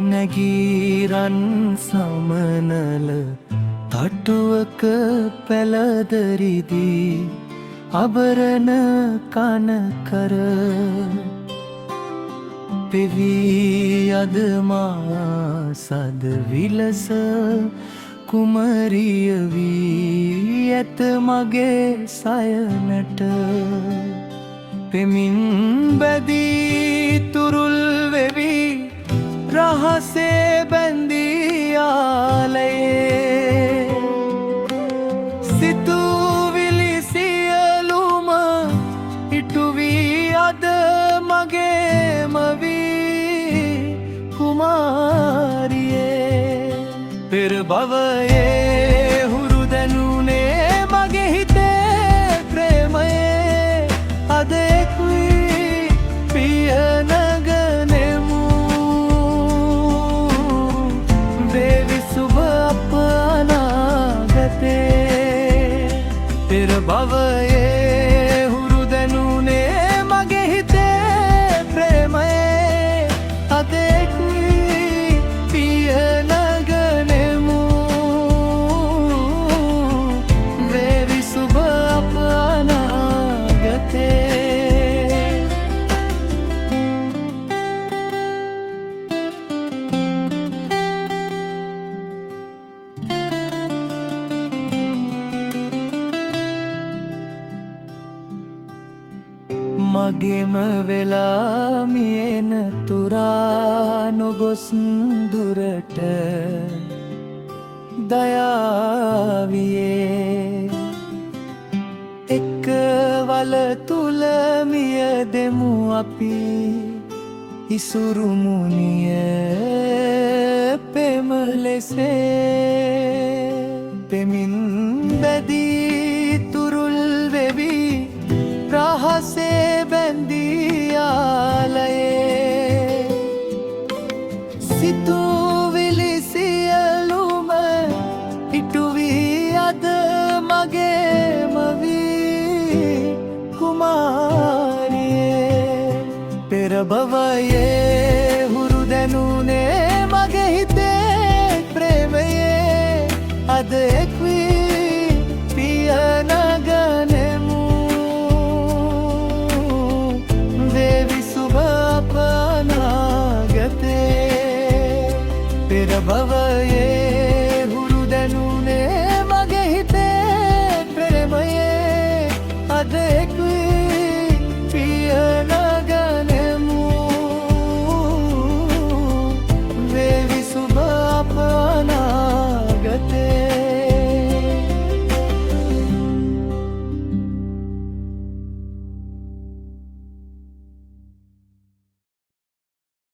නැගීරන් සමනල තටුවක පැලදරිදී අබරණ කනකර පෙවී අදමා සද විලස කුමරිය වී ඇත මගේ සයනට පෙමින් බැදී තුරුල් වෙවි රහසේ බැඳී ආලයේ සිතුවිලි සියලුම ඉටු වී අද මගේම වී කුමාරියේ පෙර භවයේ හුරු දැනුනේ මගේ හිතේ ප්‍රේමයේ අද එක් වී පිය නගනෙමු දේවි සුබ අප අනාගතේ පෙර භවයේ හුරු දැනුනේ මගේ හිතේ ප්‍රේමයේ අද එක් වී පිය නගනෙමු දේවි සුබ අප අනාගතේ මගේම වෙලා මියෙන තුරා නොගොස් දුරට දයාවියේ එක්ක වල තුල මිය දෙමු අපි ඉසුරු මුනිය පෙම ලෙසේ පෙමින් බැදී තුරුල් වෙවි රහසේ බැඳී ආලයේ සිතුවිලි සියලුම ඉටු වී අද මගේම වී කුමාරියේ පෙර භවයේ හුරු දැනුනේ මගේ හිතේ ප්‍රේමයේ අද එක් වී පිය නගනෙමු දේවි සුබ අප අනාගතේ පෙර භවයේ